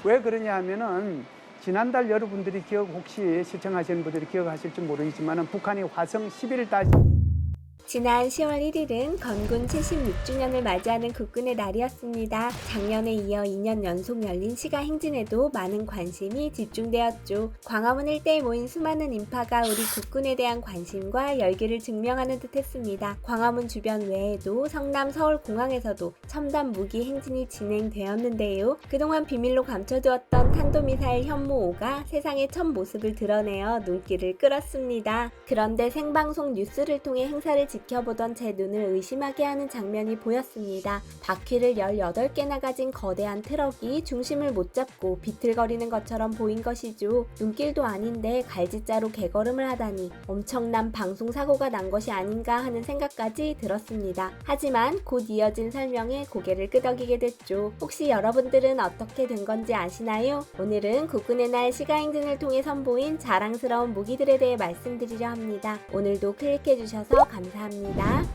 왜 그러냐 하면은 지난달 여러분들이 혹시 시청하시는 분들이 기억하실지 모르겠지만 북한이 화성 11달 지난 10월 1일은 건군 76주년을 맞이하는 국군의 날이었습니다. 작년에 이어 2년 연속 열린 시가 행진에도 많은 관심이 집중되었죠. 광화문 일대에 모인 수많은 인파가 우리 국군에 대한 관심과 열기를 증명하는 듯 했습니다. 광화문 주변 외에도 성남 서울공항에서도 첨단 무기 행진이 진행되었는데요. 그동안 비밀로 감춰두었던 탄도미사일 현무5가 세상의 첫 모습을 드러내어 눈길을 끌었습니다. 그런데 생방송 뉴스를 통해 행사를 지켜보던 제 눈을 의심하게 하는 장면이 보였습니다. 바퀴를 18개나 가진 거대한 트럭이 중심을 못 잡고 비틀거리는 것처럼 보인 것이죠. 눈길도 아닌데 갈지자로 개걸음을 하다니 엄청난 방송사고가 난 것이 아닌가 하는 생각까지 들었습니다. 하지만 곧 이어진 설명에 고개를 끄덕이게 됐죠. 혹시 여러분들은 어떻게 된 건지 아시나요? 오늘은 국군의 날 시가행진을 통해 선보인 자랑스러운 무기들에 대해 말씀드리려 합니다. 오늘도 클릭해주셔서 감사합니다.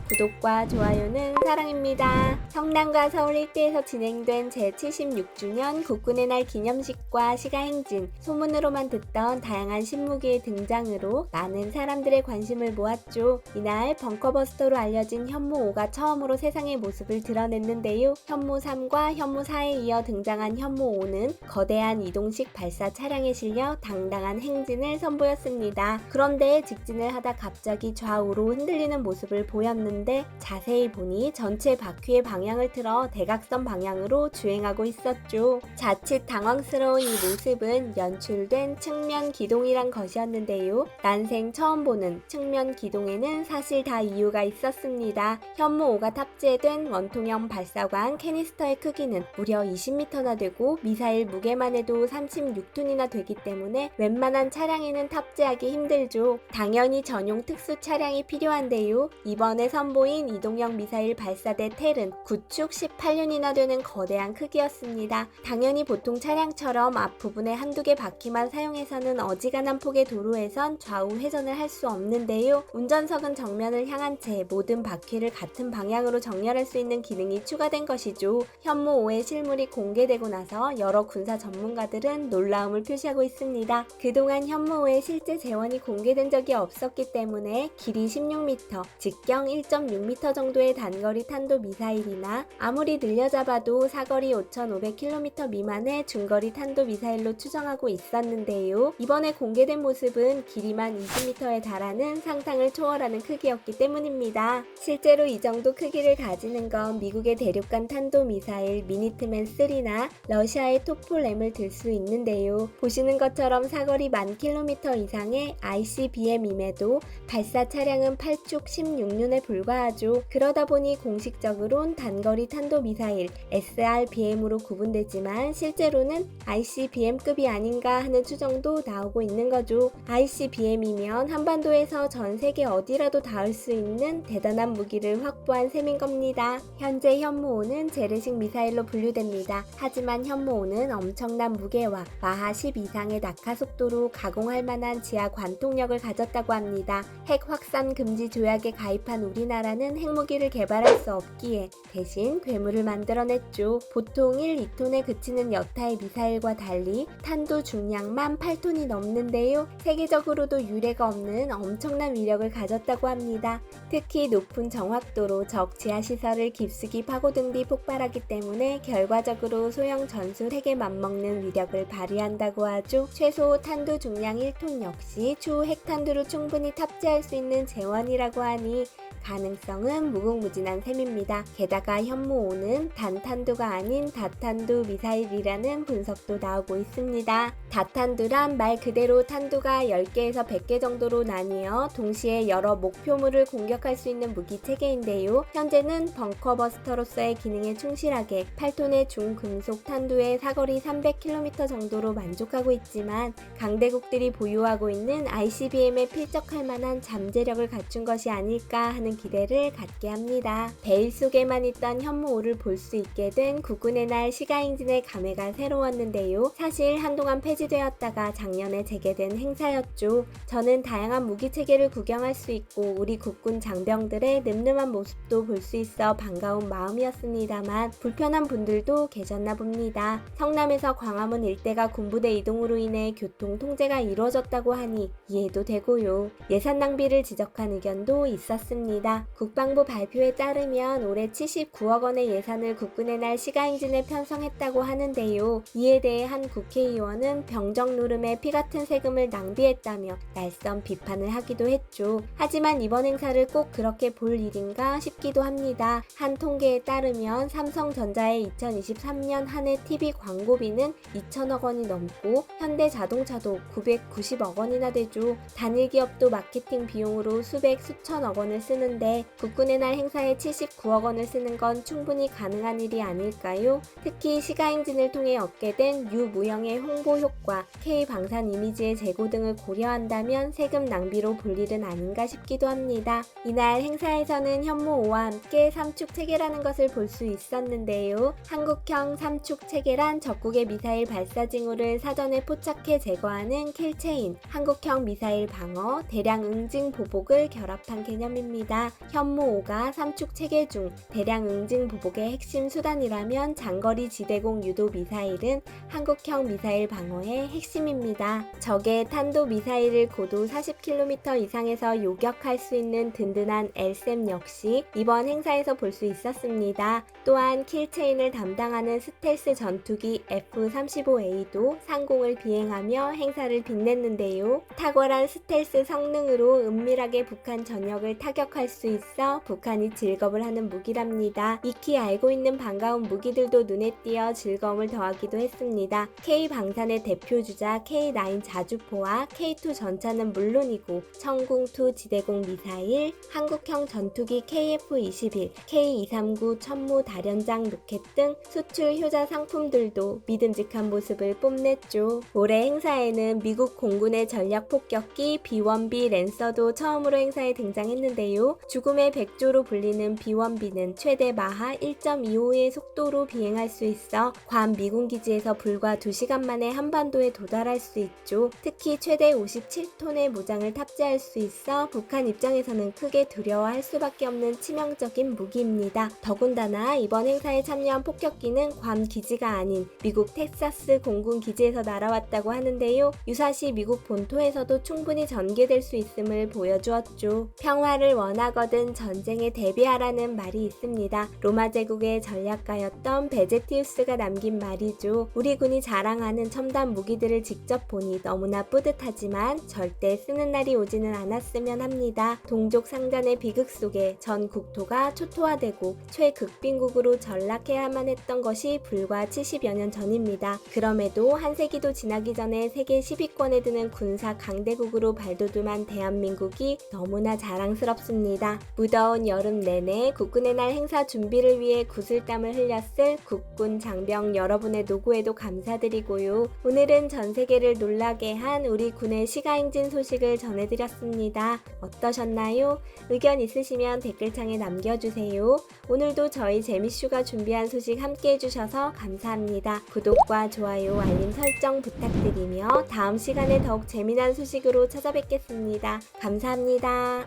구독과 좋아요는 사랑입니다. 성남과 서울 일대에서 진행된 제76주년 국군의 날 기념식과 시가행진, 소문으로만 듣던 다양한 신무기의 등장으로 많은 사람들의 관심을 모았죠. 이날 벙커버스터로 알려진 현무5가 처음으로 세상의 모습을 드러냈는데요. 현무3과 현무4에 이어 등장한 현무5는 거대한 이동식 발사 차량에 실려 당당한 행진을 선보였습니다. 그런데 직진을 하다 갑자기 좌우로 흔들리는 모습을 보였는데 자세히 보니 전체 바퀴의 방향을 틀어 대각선 방향으로 주행하고 있었죠. 자칫 당황스러운 이 모습은 연출된 측면 기동이란 것이었는데요. 난생 처음 보는 측면 기동에는 사실 다 이유가 있었습니다. 현무5가 탑재된 원통형 발사관 캐니스터의 크기는 무려 20m나 되고 미사일 무게만 해도 36톤이나 되기 때문에 웬만한 차량에는 탑재하기 힘들죠. 당연히 전용 특수 차량이 필요한데요. 이번에 선보인 이동형 미사일 발사대 텔은 구축 18년이나 되는 거대한 크기였습니다. 당연히 보통 차량처럼 앞부분에 한두 개 바퀴만 사용해서는 어지간한 폭의 도로에선 좌우 회전을 할 수 없는데요. 운전석은 정면을 향한 채 모든 바퀴를 같은 방향으로 정렬할 수 있는 기능이 추가된 것이죠. 현무5의 실물이 공개되고 나서 여러 군사 전문가들은 놀라움을 표시하고 있습니다. 그동안 현무5의 실제 재원이 공개된 적이 없었기 때문에 길이 16m, 직경 1.6m 정도의 단거리 탄도 미사일이나 아무리 늘려잡아도 사거리 5,500km 미만의 중거리 탄도 미사일로 추정하고 있었는데요. 이번에 공개된 모습은 길이만 20m에 달하는 상상을 초월하는 크기였기 때문입니다. 실제로 이 정도 크기를 가지는 건 미국의 대륙간 탄도 미사일 미니트맨 3나 러시아의 토폴-M을 들 수 있는데요. 보시는 것처럼 사거리 10,000km 이상의 ICBM임에도 발사 차량은 8축 16륜에 불과하죠. 그러다 보니 공식적으론 단거리 탄도미사일 SRBM으로 구분되지만 실제로는 ICBM급이 아닌가 하는 추정도 나오고 있는 거죠. ICBM이면 한반도에서 전 세계 어디라도 닿을 수 있는 대단한 무기를 확보한 셈인 겁니다. 현재 현무5는 재래식 미사일로 분류됩니다. 하지만 현무5는 엄청난 무게와 마하 10 이상의 낙하 속도로 가공할 만한 지하 관통력을 가졌다고 합니다. 핵 확산 금지 조약에 가입한 우리나라는 핵무기를 개발할 수 없기에 대신 괴물을 만들어냈죠. 보통 1, 2톤에 그치는 여타의 미사일과 달리 탄도 중량만 8톤이 넘는데요. 세계적으로도 유례가 없는 엄청난 위력을 가졌다고 합니다. 특히 높은 정확도로 적 지하시설을 깊숙이 파고든 뒤 폭발하기 때문에 결과적으로 소형 전술 핵에 맞먹는 위력을 발휘한다고 하죠. 최소 탄도 중량 1톤 역시 추후 핵탄두를 충분히 탑재할 수 있는 재원이라고 하니 가능성은 무궁무진한 셈입니다. 게다가 현무5는 단탄두가 아닌 다탄두 미사일이라는 분석도 나오고 있습니다. 다탄두란 말 그대로 탄두가 10개에서 100개 정도로 나뉘어 동시에 여러 목표물을 공격할 수 있는 무기 체계인데요. 현재는 벙커버스터로서의 기능에 충실하게 8톤의 중금속 탄두의 사거리 300km 정도로 만족하고 있지만 강대국들이 보유하고 있는 ICBM에 필적할 만한 잠재력을 갖춘 것이 아닐까 하는 있다는 기대를 갖게 합니다. 베일 속에만 있던 현무5를 볼 수 있게 된 국군의 날 시가행진의 감회가 새로웠는데요. 사실 한동안 폐지되었다가 작년에 재개된 행사였죠. 저는 다양한 무기 체계를 구경할 수 있고 우리 국군 장병들의 늠름한 모습도 볼 수 있어 반가운 마음이었습니다만 불편한 분들도 계셨나 봅니다. 성남에서 광화문 일대가 군부대 이동으로 인해 교통 통제가 이루어졌다고 하니 이해도 되고요. 예산 낭비를 지적한 의견도 있었습니다. 국방부 발표에 따르면 올해 79억 원의 예산을 국군의 날 시가행진에 편성했다고 하는데요. 이에 대해 한 국회의원은 병정 노름에 피 같은 세금을 낭비했다며 날선 비판을 하기도 했죠. 하지만 이번 행사를 꼭 그렇게 볼 일인가 싶기도 합니다. 한 통계에 따르면 삼성전자의 2023년 한 해 TV 광고비는 2천억 원이 넘고 현대자동차도 990억 원이나 되죠. 단일 기업도 마케팅 비용으로 수천억 원을 쓰는데 국군의 날 행사에 79억 원을 쓰는 건 충분히 가능한 일이 아닐까요? 특히 시가행진을 통해 얻게 된 유무형의 홍보 효과, K방산 이미지의 제고 등을 고려한다면 세금 낭비로 볼 일은 아닌가 싶기도 합니다. 이날 행사에서는 현무5와 함께 삼축 체계라는 것을 볼 수 있었는데요. 한국형 삼축 체계란 적국의 미사일 발사 징후를 사전에 포착해 제거하는 킬체인, 한국형 미사일 방어, 대량 응징 보복을 결합한 개념입니다. 현무5가 삼축 체계 중 대량 응징 보복의 핵심 수단이라면 장거리 지대공 유도 미사일은 한국형 미사일 방어의 핵심입니다. 적의 탄도 미사일을 고도 40km 이상에서 요격할 수 있는 든든한 LSAM 역시 이번 행사에서 볼 수 있었습니다. 또한 킬체인을 담당하는 스텔스 전투기 F-35A도 상공을 비행하며 행사를 빛냈는데요. 탁월한 스텔스 성능으로 은밀하게 북한 전역을 타격할 수 있어 북한이 즐겁을 하는 무기랍니다. 익히 알고 있는 반가운 무기들도 눈에 띄어 즐거움을 더하기도 했습니다. K방산의 대표주자 K9 자주포와 K2 전차는 물론이고 청궁2 지대공 미사일, 한국형 전투기 KF-21, K239 천무 다련장 로켓 등 수출 효자 상품들도 믿음직한 모습을 뽐냈죠. 올해 행사에는 미국 공군의 전략 폭격기 B-1B 랜서도 처음으로 행사에 등장했는데요. 죽음의 백조로 불리는 B-1B는 최대 마하 1.25의 속도로 비행할 수 있어 괌 미군 기지에서 불과 2시간 만에 한반도에 도달할 수 있죠. 특히 최대 57톤의 무장을 탑재할 수 있어 북한 입장에서는 크게 두려워할 수밖에 없는 치명적인 무기입니다. 더군다나 이번 행사에 참여한 폭격기는 괌 기지가 아닌 미국 텍사스 공군 기지에서 날아왔다고 하는데요. 유사시 미국 본토에서도 충분히 전개될 수 있음을 보여주었죠. 평화를 원하거든 전쟁에 대비하라는 말이 있습니다. 로마 제국의 전략가였던 베제티우스가 남긴 말이죠. 우리 군이 자랑하는 첨단 무기들을 직접 보니 너무나 뿌듯하지만 절대 쓰는 날이 오지는 않았으면 합니다. 동족 상잔의 비극 속에 전 국토가 초토화되고 최극빈국으로 전락해야만 했던 것이 불과 70여 년 전입니다. 그럼에도 한 세기도 지나기 전에 세계 10위권에 드는 군사 강대국으로 발돋움한 대한민국이 너무나 자랑스럽습니다. 무더운 여름 내내 국군의 날 행사 준비를 위해 구슬땀을 흘렸을 국군 장병 여러분의 노고에도 감사드리고요. 오늘은 전 세계를 놀라게 한 우리 군의 시가행진 소식을 전해드렸습니다. 어떠셨나요? 의견 있으시면 댓글창에 남겨주세요. 오늘도 저희 재미슈가 준비한 소식 함께 해주셔서 감사합니다. 구독과 좋아요, 알림 설정 부탁드리며 다음 시간에 더욱 재미난 소식으로 찾아뵙겠습니다. 감사합니다.